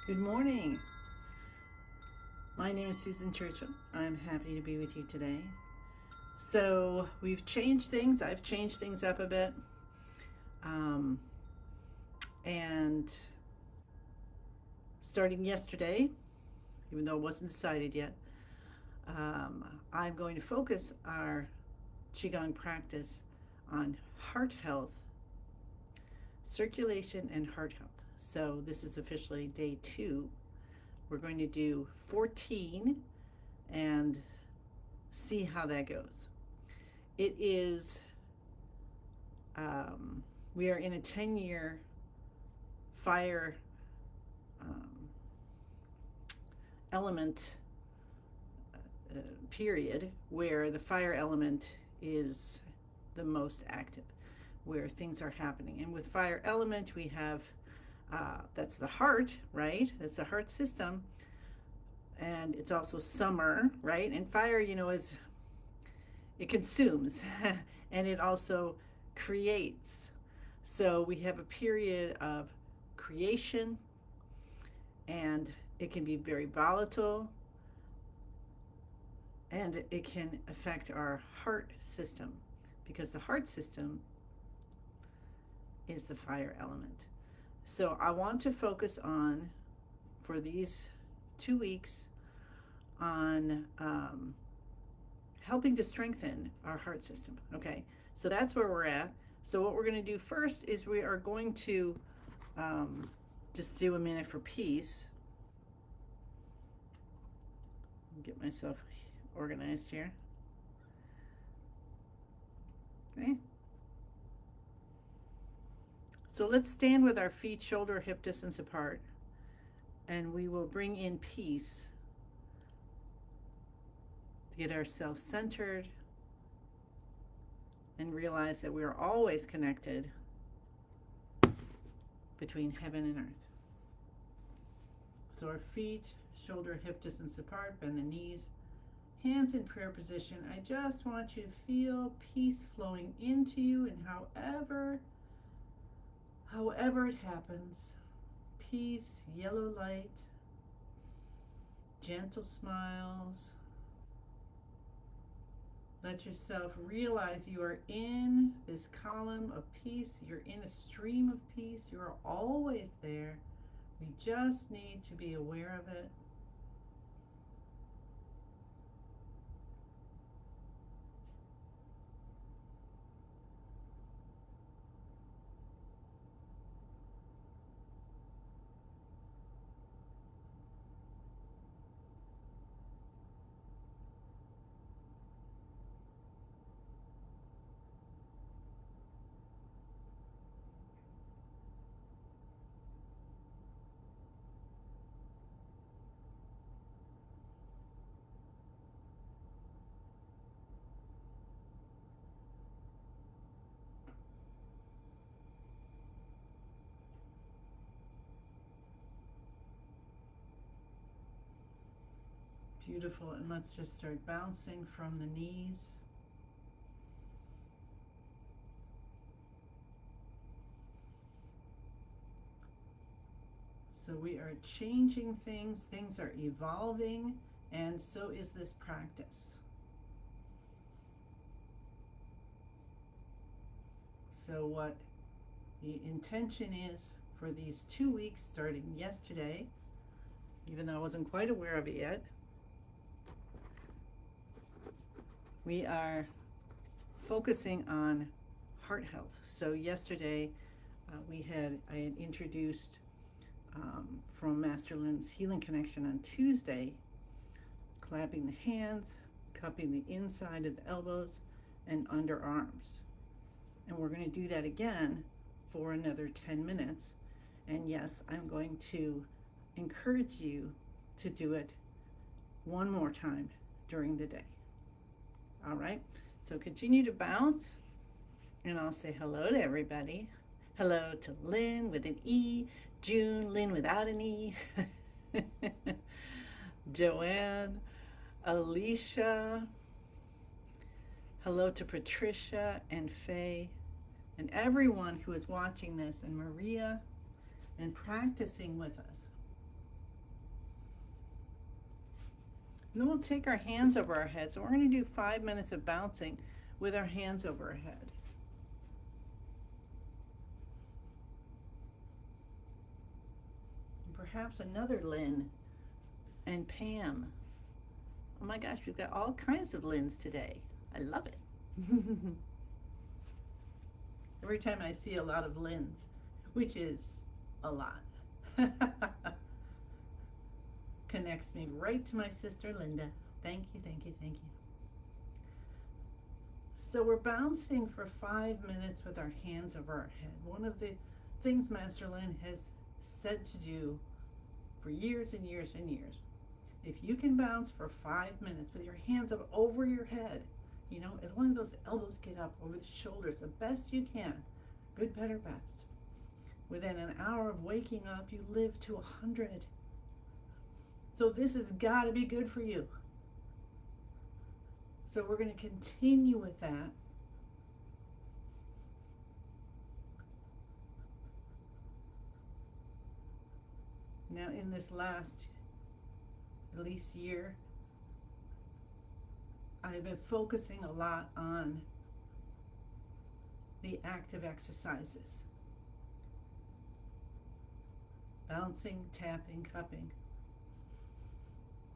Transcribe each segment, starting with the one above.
Good morning. My name is Susan Churchill. I'm happy to be with you today. So we've changed things. I've changed things up a bit. Um, and starting yesterday, even though it wasn't decided yet, I'm going to focus our Qigong practice on heart health, circulation, and heart health. So this is officially day 2. We're going to do 14 and see how that goes. It is, we are in a 10-year fire element period where the fire element is the most active, where things are happening. And with fire element, we have that's the heart, right? That's the heart system. And it's also summer, right? And fire, it consumes and it also creates. So we have a period of creation, and it can be very volatile, and it can affect our heart system because the heart system is the fire element. So I want to focus on, for these 2 weeks, on helping to strengthen our heart system. Okay, so that's where we're at. So what we're going to do first is we are going to just do a minute for peace. Get myself organized here. Okay. So let's stand with our feet shoulder hip distance apart, and we will bring in peace to get ourselves centered and realize that we are always connected between heaven and earth. So our feet shoulder hip distance apart, bend the knees, hands in prayer position. I just want you to feel peace flowing into you, and however it happens, peace, yellow light, gentle smiles. Let yourself realize you are in this column of peace. You're in a stream of peace. You are always there. We just need to be aware of it. Beautiful. And let's just start bouncing from the knees. So we are changing things. Things are evolving, and so is this practice. So what the intention is for these 2 weeks starting yesterday, even though I wasn't quite aware of it yet, we are focusing on heart health. So yesterday I had introduced from Master Lynn's Healing Connection on Tuesday, clapping the hands, cupping the inside of the elbows and underarms. And we're going to do that again for another 10 minutes. And yes, I'm going to encourage you to do it one more time during the day. All right, so continue to bounce, and I'll say hello to everybody. Hello to Lynn with an E, June, Lynn without an E, Joanne, Alicia. Hello to Patricia and Faye and everyone who is watching this, and Maria, and practicing with us. Then we'll take our hands over our head. So we're going to do 5 minutes of bouncing with our hands over our head. And perhaps another Lynn and Pam. Oh my gosh, we've got all kinds of Lynns today. I love it. Every time I see a lot of Lynns, which is a lot, connects me right to my sister Linda. Thank you, thank you, thank you. So we're bouncing for 5 minutes with our hands over our head. One of the things Master Lynn has said to do for years and years and years. If you can bounce for 5 minutes with your hands up over your head, you know, as long as those elbows get up over the shoulders, the best you can, good, better, best. Within an hour of waking up, you live to 100. So this has got to be good for you. So we're going to continue with that. Now in this last at least year, I've been focusing a lot on the active exercises. Bouncing, tapping, cupping.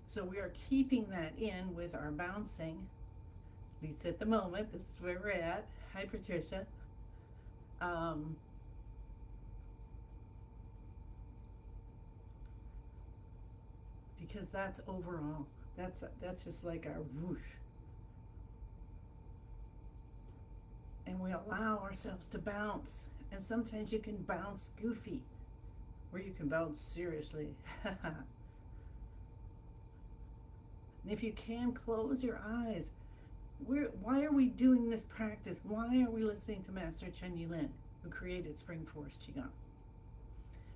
So we are keeping that in with our bouncing, at least at the moment. This is where we're at. Hi, Patricia. Because that's overall. That's just like our whoosh. And we allow ourselves to bounce. And sometimes you can bounce goofy, or you can bounce seriously. And if you can, close your eyes. Why are we doing this practice? Why are we listening to Master Chen Yulin, who created Spring Forest Qigong?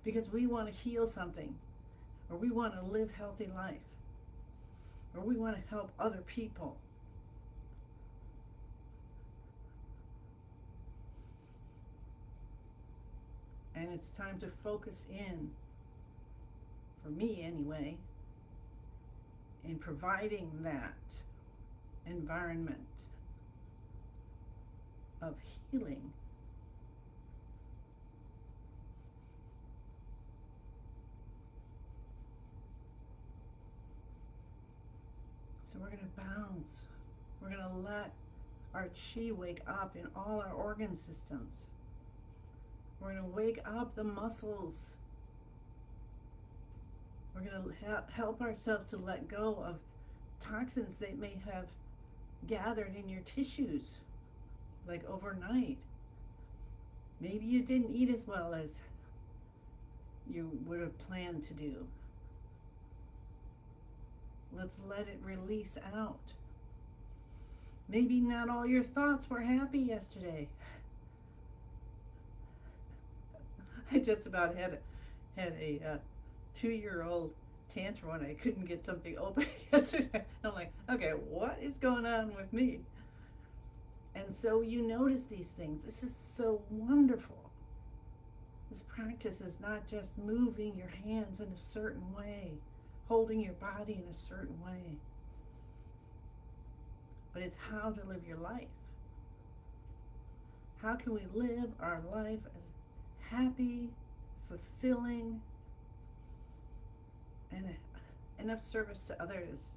Because we want to heal something, or we want to live healthy life, or we want to help other people. And it's time to focus in, for me anyway, in providing that environment of healing. So we're going to bounce. We're going to let our chi wake up in all our organ systems. We're going to wake up the muscles. We're going to help ourselves to let go of toxins that may have gathered in your tissues, like overnight. Maybe you didn't eat as well as you would have planned to do. Let's let it release out. Maybe not all your thoughts were happy yesterday. I just about had a 2-year-old tantrum when I couldn't get something open yesterday. I'm like, okay, what is going on with me? And so you notice these things. This is so wonderful. This practice is not just moving your hands in a certain way, holding your body in a certain way, but it's how to live your life. How can we live our life as happy, fulfilling, and enough service to others?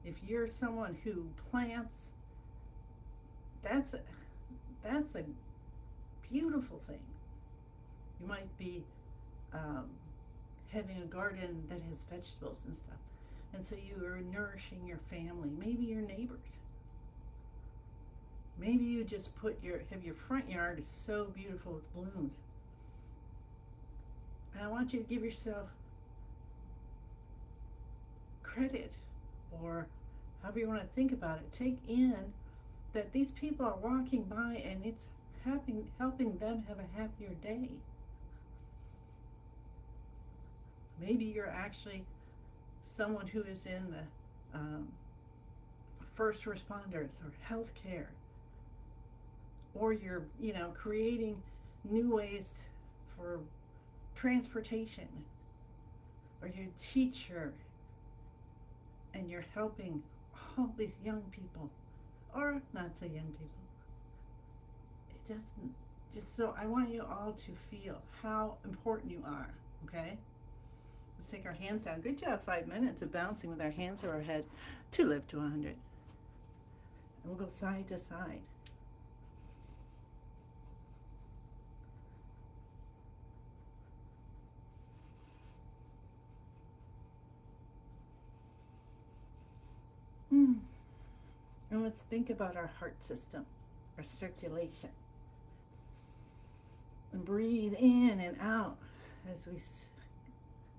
If you're someone who plants, that's a beautiful thing. You might be having a garden that has vegetables and stuff, and so you are nourishing your family, maybe your neighbors. Maybe you just have your front yard is so beautiful with blooms. And I want you to give yourself credit, or however you want to think about it. Take in that these people are walking by and it's helping them have a happier day. Maybe you're actually someone who is in the first responders or healthcare, or you're, creating new ways for transportation, or you're a teacher and you're helping all these young people, or not so young people. It doesn't, just so I want you all to feel how important you are, okay? Let's take our hands down. Good job, 5 minutes of bouncing with our hands over our head to live to 100. And we'll go side to side. And let's think about our heart system, our circulation. And breathe in and out as we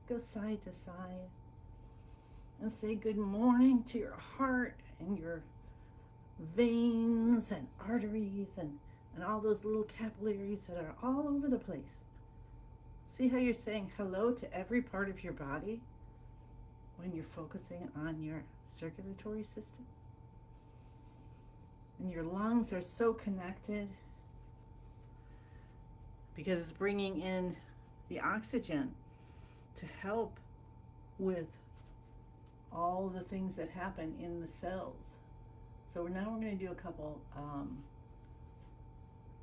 go side to side. And say good morning to your heart and your veins and arteries and all those little capillaries that are all over the place. See how you're saying hello to every part of your body when you're focusing on your circulatory system? And your lungs are so connected because it's bringing in the oxygen to help with all the things that happen in the cells. So now we're going to do a couple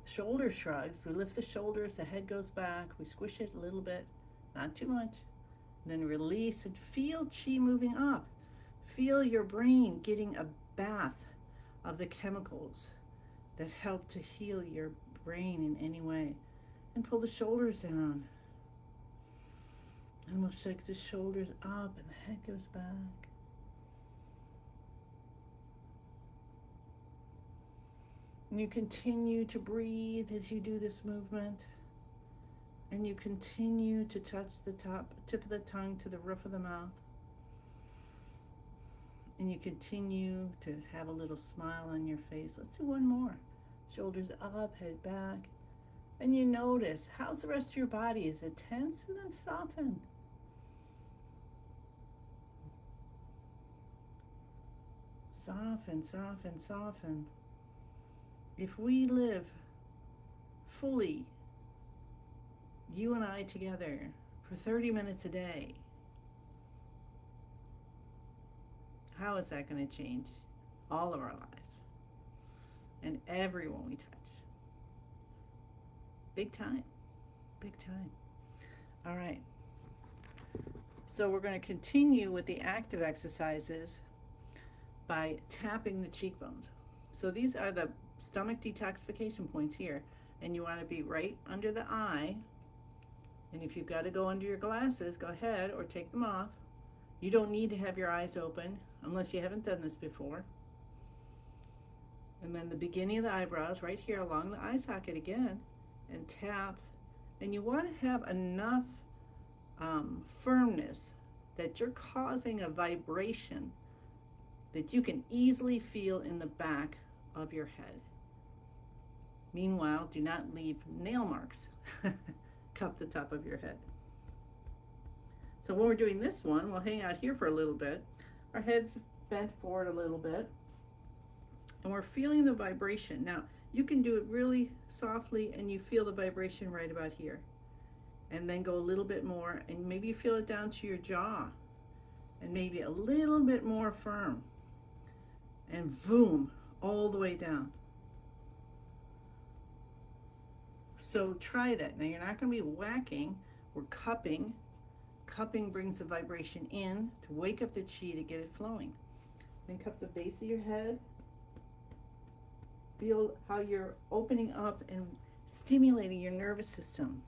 shoulder shrugs. We lift the shoulders, the head goes back, we squish it a little bit, not too much. Then release and feel chi moving up. Feel your brain getting a bath of the chemicals that help to heal your brain in any way. And pull the shoulders down. And we'll shake the shoulders up and the head goes back. And you continue to breathe as you do this movement. And you continue to touch the tip of the tongue to the roof of the mouth. And you continue to have a little smile on your face. Let's do one more. Shoulders up, head back. And you notice, how's the rest of your body? Is it tense? And then soften. Soften, soften, soften. If we live fully, you and I together, for 30 minutes a day, how is that going to change all of our lives and everyone we touch? Big time, big time. All right. So we're going to continue with the active exercises by tapping the cheekbones. So these are the stomach detoxification points here. And you want to be right under the eye. And if you've got to go under your glasses, go ahead or take them off. You don't need to have your eyes open unless you haven't done this before. And then the beginning of the eyebrows right here along the eye socket again. And tap, and you want to have enough firmness that you're causing a vibration that you can easily feel in the back of your head. Meanwhile, do not leave nail marks cup the top of your head. So when we're doing this one, we'll hang out here for a little bit. Our head's bent forward a little bit, and we're feeling the vibration. Now, you can do it really softly and you feel the vibration right about here. And then go a little bit more and maybe you feel it down to your jaw. And maybe a little bit more firm. And boom, all the way down. So try that. Now you're not going to be whacking, we're cupping. Cupping brings the vibration in to wake up the chi to get it flowing. Then cup the base of your head. Feel how you're opening up and stimulating your nervous system.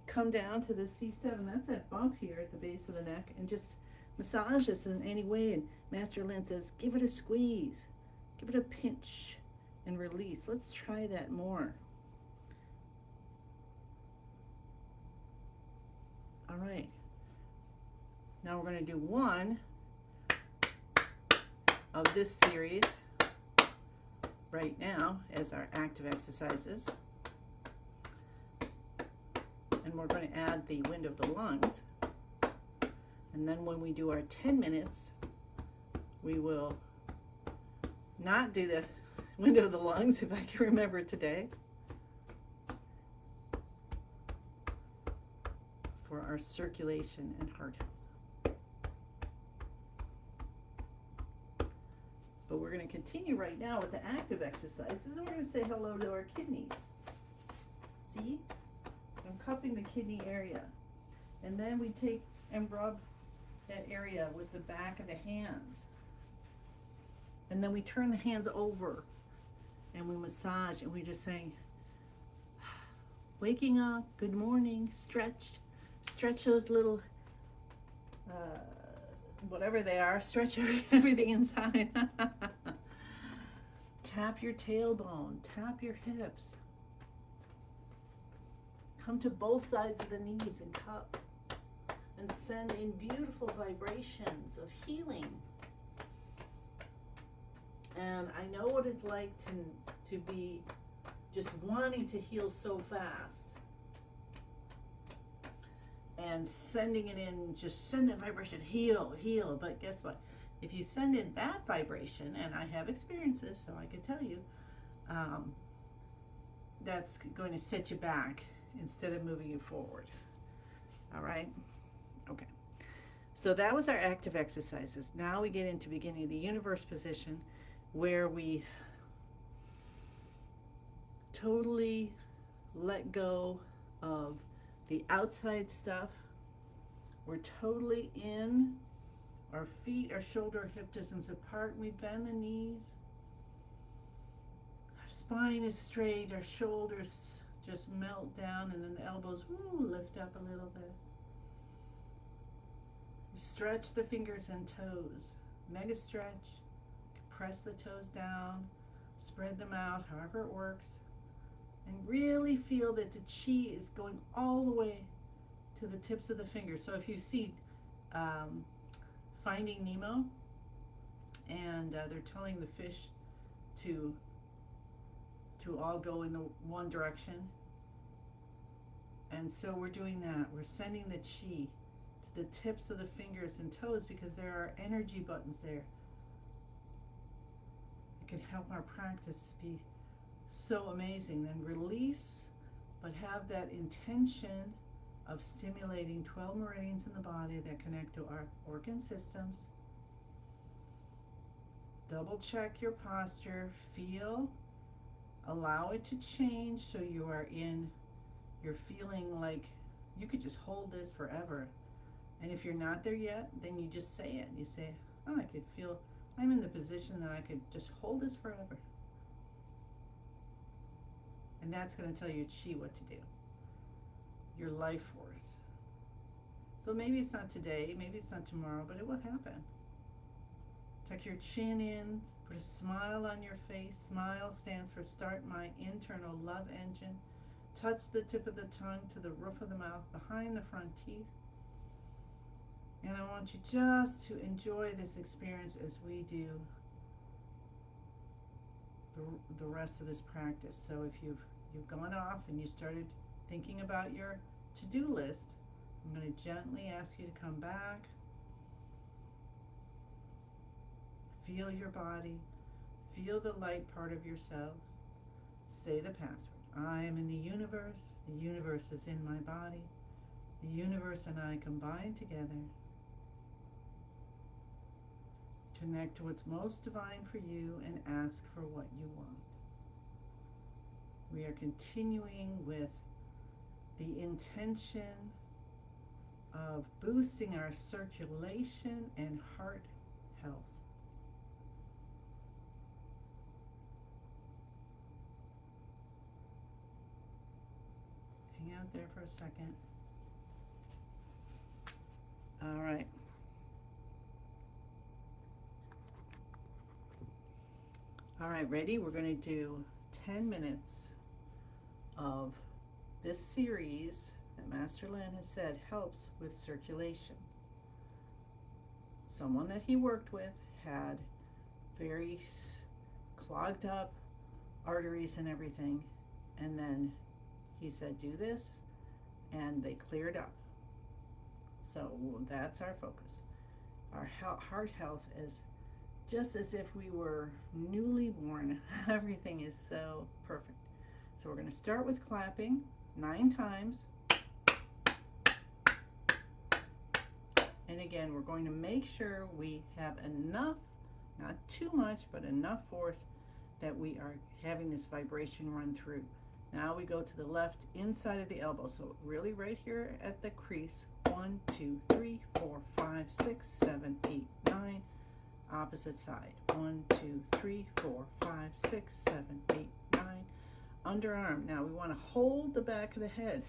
Come down to the C7, that's that bump here at the base of the neck, and just massage this in any way. And Master Lin says, give it a squeeze, give it a pinch, and release. Let's try that more. All right. Now we're going to do one of this series right now as our active exercises. And we're going to add the wind of the lungs. And then when we do our 10 minutes, we will not do the wind of the lungs, if I can remember today, for our circulation and heart health. But we're going to continue right now with the active exercises, and we're going to say hello to our kidneys. See? I'm cupping the kidney area. And then we take and rub that area with the back of the hands. And then we turn the hands over and we massage, and we're just saying, waking up, good morning, stretch those little, whatever they are, stretch everything inside. Tap your tailbone, tap your hips. Come to both sides of the knees and cup. And send in beautiful vibrations of healing. And I know what it's like to be just wanting to heal so fast. And sending it in, just send that vibration, heal, heal. But guess what? If you send in that vibration, and I have experiences, so I can tell you, that's going to set you back instead of moving you forward. All right? Okay. So that was our active exercises. Now we get into beginning the universe position, where we totally let go of the outside stuff. We're totally in. Our feet, our shoulder, hip distance apart. We bend the knees. Our spine is straight. Our shoulders just melt down, and then the elbows lift up a little bit. We stretch the fingers and toes. Mega stretch. Press the toes down. Spread them out, however it works. And really feel that the chi is going all the way to the tips of the fingers. So if you see Finding Nemo, and they're telling the fish to all go in the one direction. And so we're doing that. We're sending the chi to the tips of the fingers and toes, because there are energy buttons there. It can help our practice be so amazing. Then release, but have that intention of stimulating 12 meridians in the body that connect to our organ systems. Double check your posture. Feel, allow it to change, so you're feeling like you could just hold this forever. And if you're not there yet, then you just say it. You say, oh, I could feel, I'm in the position that I could just hold this forever. And that's going to tell your chi what to do. Your life force. So maybe it's not today, maybe it's not tomorrow, but it will happen. Tuck your chin in, put a smile on your face. Smile stands for start my internal love engine. Touch the tip of the tongue to the roof of the mouth, behind the front teeth. And I want you just to enjoy this experience as we do the rest of this practice. So if you've gone off and you started thinking about your to-do list, I'm going to gently ask you to come back. Feel your body. Feel the light part of yourselves. Say the password. I am in the universe. The universe is in my body. The universe and I combine together. Connect to what's most divine for you and ask for what you want. We are continuing with the intention of boosting our circulation and heart health. Hang out there for a second. All right. All right, ready? We're going to do 10 minutes of this series that Master Lin has said helps with circulation. Someone that he worked with had very clogged up arteries and everything, and then he said do this, and they cleared up. So that's our focus. Our heart health is just as if we were newly born. Everything is so perfect. So we're going to start with clapping 9 times. And again, we're going to make sure we have enough not too much, but enough force that we are having this vibration run through. Now we go to the left inside of the elbow. So really right here at the crease. 1, 2, 3, 4, 5, 6, 7, 8, 9. Opposite side. 1, 2, 3, 4, 5, 6, 7, 8, 9. Underarm. Now we want to hold the back of the head.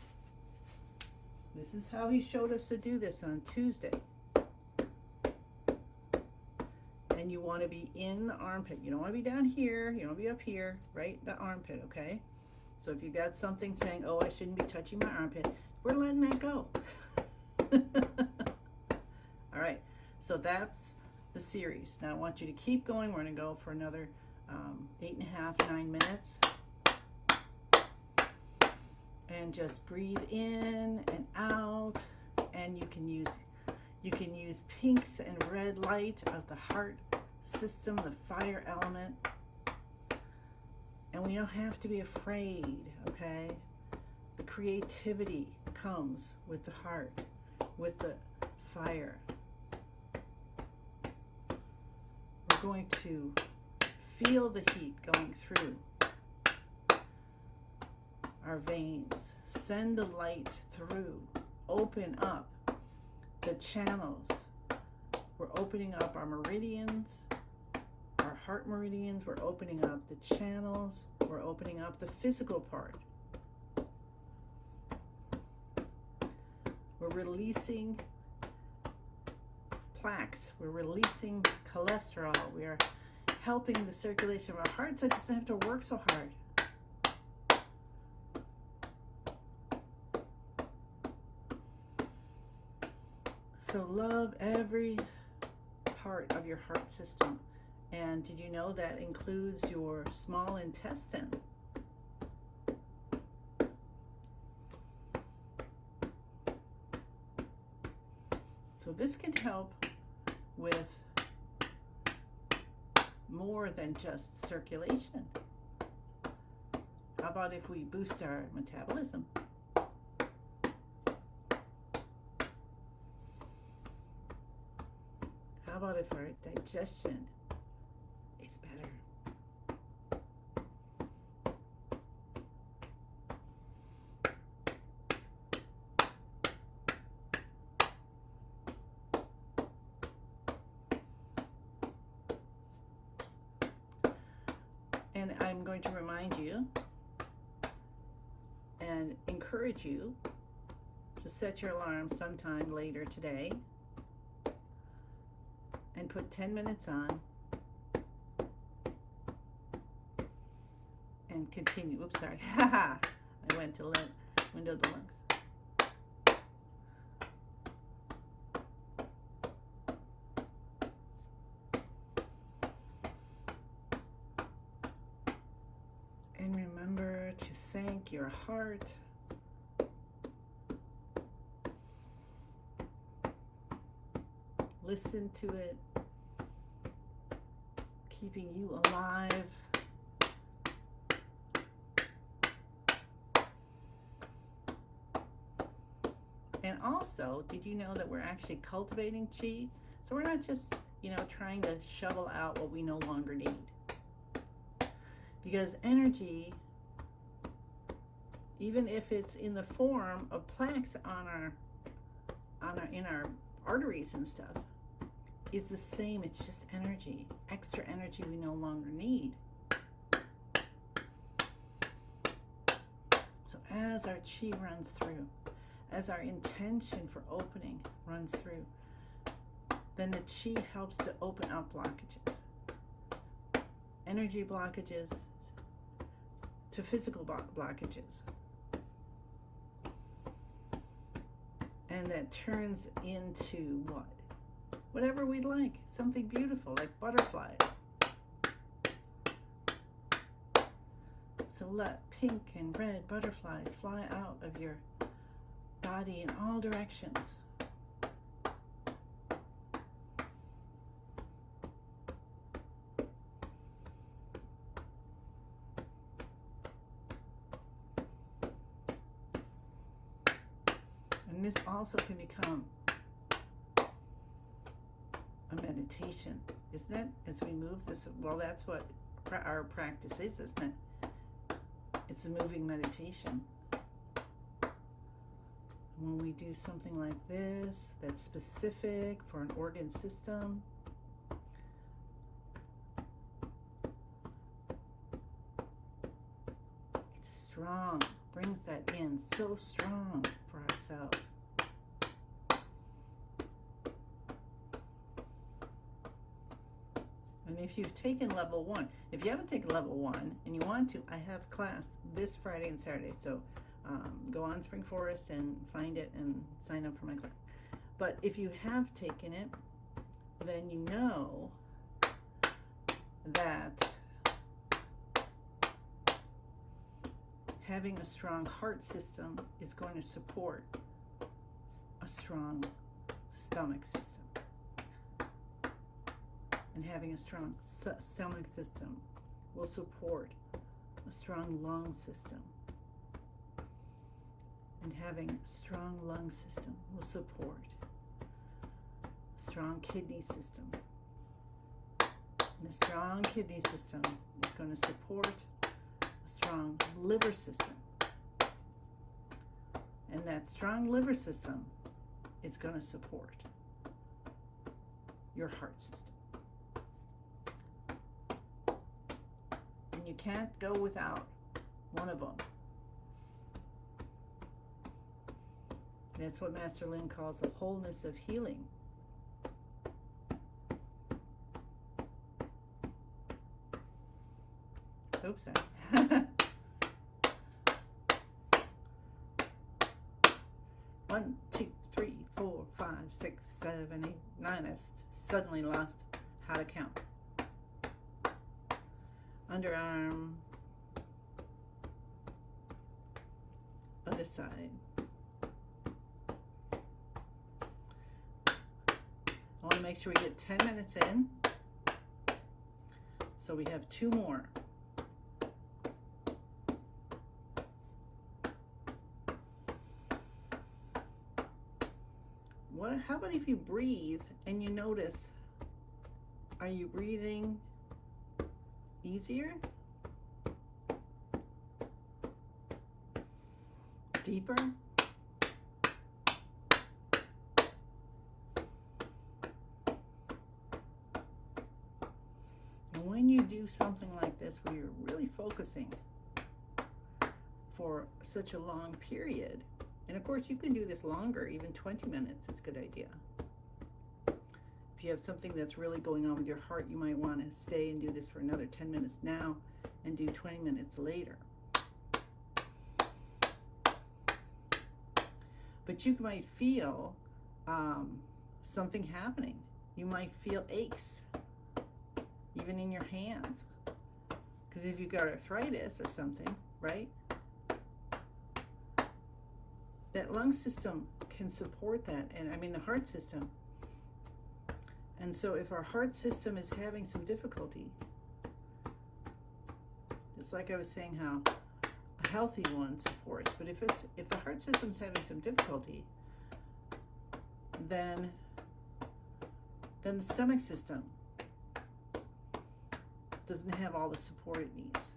This is how he showed us to do this on Tuesday. And you want to be in the armpit. You don't want to be down here. You don't want to be up here, right? The armpit, okay? So if you got something saying, oh, I shouldn't be touching my armpit, we're letting that go. All right, so that's the series. Now I want you to keep going. We're going to go for another 8.5, 9 minutes. And just breathe in and out. And you can use pinks and red light of the heart system, the fire element. And we don't have to be afraid, okay? The creativity comes with the heart, with the fire. We're going to feel the heat going through our veins. Send the light through. Open up the channels. We're opening up our meridians, our heart meridians. We're opening up the channels. We're opening up the physical part. We're releasing plaques. We're releasing cholesterol. We are helping the circulation of our heart so it doesn't have to work so hard. So love every part of your heart system. And did you know that includes your small intestine? So this can help with more than just circulation. How about if we boost our metabolism? How about if our digestion is better? And I'm going to remind you and encourage you to set your alarm sometime later today and put 10 minutes on and continue. Oops, sorry. I went to let window the lungs. And remember to thank your heart. Listen to it, keeping you alive. And also, did you know that we're actually cultivating chi? So we're not just, trying to shovel out what we no longer need. Because energy, even if it's in the form of plaques in our arteries and stuff, is the same. It's just energy, extra energy we no longer need. So as our chi runs through, as our intention for opening runs through, then the chi helps to open up blockages, energy blockages to physical blockages. And that turns into what? Whatever we'd like, something beautiful like butterflies. So let pink and red butterflies fly out of your body in all directions. And this also can become a meditation isn't it? As we move this, well, that's what our practice is, isn't it? It's a moving meditation. When we do something like this, that's specific for an organ system, it's strong, brings that in so strong for ourselves. And if you've taken level 1, if you haven't taken level 1 and you want to, I have class this Friday and Saturday. So go on Spring Forest and find it and sign up for my class. But if you have taken it, then you know that having a strong heart system is going to support a strong stomach system. And having a strong stomach system will support a strong lung system. And having a strong lung system will support a strong kidney system. And a strong kidney system is going to support a strong liver system. And that strong liver system is going to support your heart system. And you can't go without one of them. That's what Master Lin calls the wholeness of healing. Oops, sorry. 1, 2, 3, 4, 5, 6, 7, 8, 9. I've suddenly lost how to count. Underarm. Other side. I want to make sure we get 10 minutes in. So we have 2 more. How about if you breathe and you notice, are you breathing easier? Deeper? And when you do something like this where you're really focusing for such a long period, and of course you can do this longer, even 20 minutes is a good idea. If you have something that's really going on with your heart, you might want to stay and do this for another 10 minutes now and do 20 minutes later. But you might feel something happening. You might feel aches, even in your hands. Because if you've got arthritis or something, right? That lung system can support that, and I mean the heart system. And so if our heart system is having some difficulty, it's like I was saying how a healthy one supports, but if the heart system's having some difficulty, then the stomach system doesn't have all the support it needs.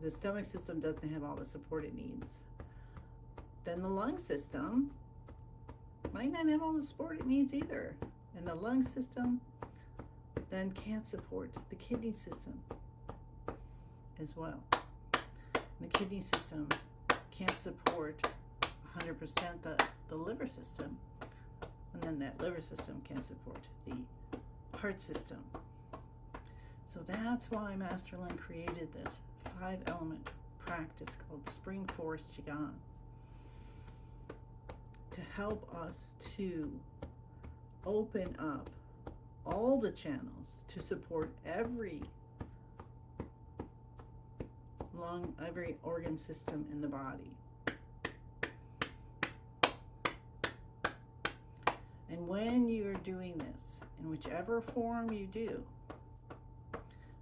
The stomach system doesn't have all the support it needs. Then the lung system might not have all the support it needs either. And the lung system then can't support the kidney system as well. And the kidney system can't support 100% the liver system. And then that liver system can't support the heart system. So that's why Master Lin created this 5-element practice called Spring Forest Qigong, to help us to open up all the channels to support every organ system in the body. And when you're doing this, in whichever form you do,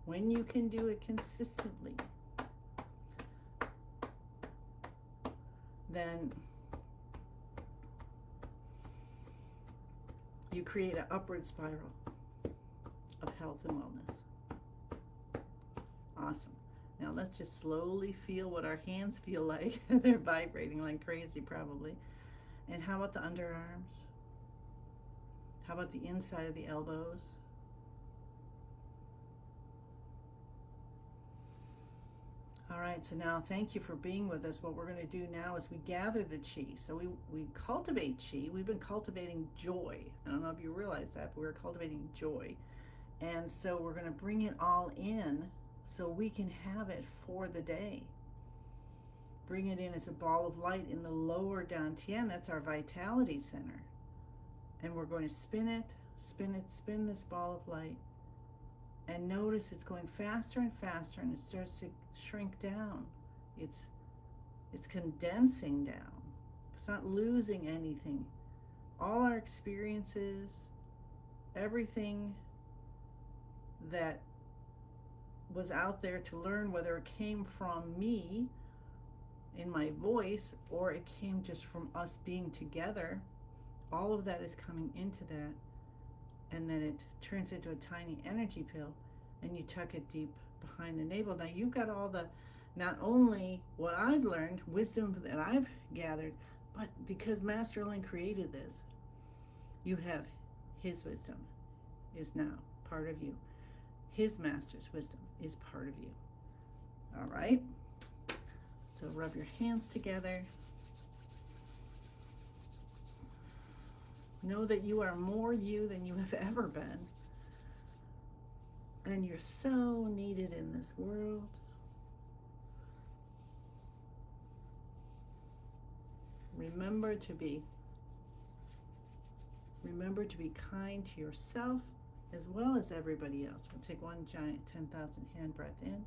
when you can do it consistently, then you create an upward spiral. health and wellness. Awesome. Now let's just slowly feel what our hands feel like. They're vibrating like crazy probably. And how about the underarms? How about the inside of the elbows? All right, so now thank you for being with us. What we're going to do now is we gather the chi. So we cultivate chi. We've been cultivating joy. I don't know if you realize that, but we're cultivating joy. And so we're going to bring it all in so we can have it for the day. Bring it in as a ball of light in the lower dantian. That's our vitality center. And we're going to spin it, spin this ball of light. And notice it's going faster and faster, and it starts to shrink down. It's condensing down. It's not losing anything. All our experiences, everything that was out there to learn, whether it came from me in my voice or it came just from us being together, all of that is coming into that. And then it turns into a tiny energy pill, and you tuck it deep behind the navel. Now you've got all the, not only what I've learned, wisdom that I've gathered, but because Master Lin created this, you have his wisdom is now part of you. His master's wisdom is part of you. All right? So rub your hands together. Know that you are more you than you have ever been. And you're so needed in this world. Remember to be kind to yourself as well as everybody else. We'll take one giant 10,000 hand breath in.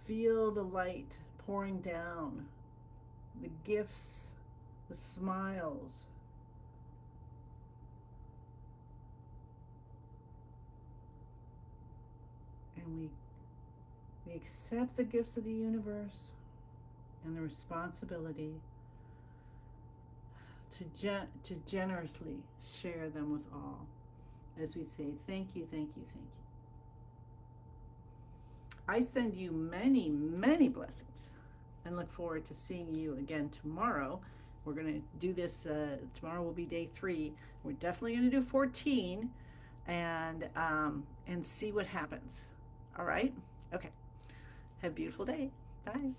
Feel the light pouring down, the gifts, the smiles. And we accept the gifts of the universe and the responsibility to generously share them with all. As we say, thank you, thank you, thank you. I send you many, many blessings and look forward to seeing you again tomorrow. We're going to do this, tomorrow will be day 3. We're definitely going to do 14 and see what happens. All right? Okay. Have a beautiful day. Bye.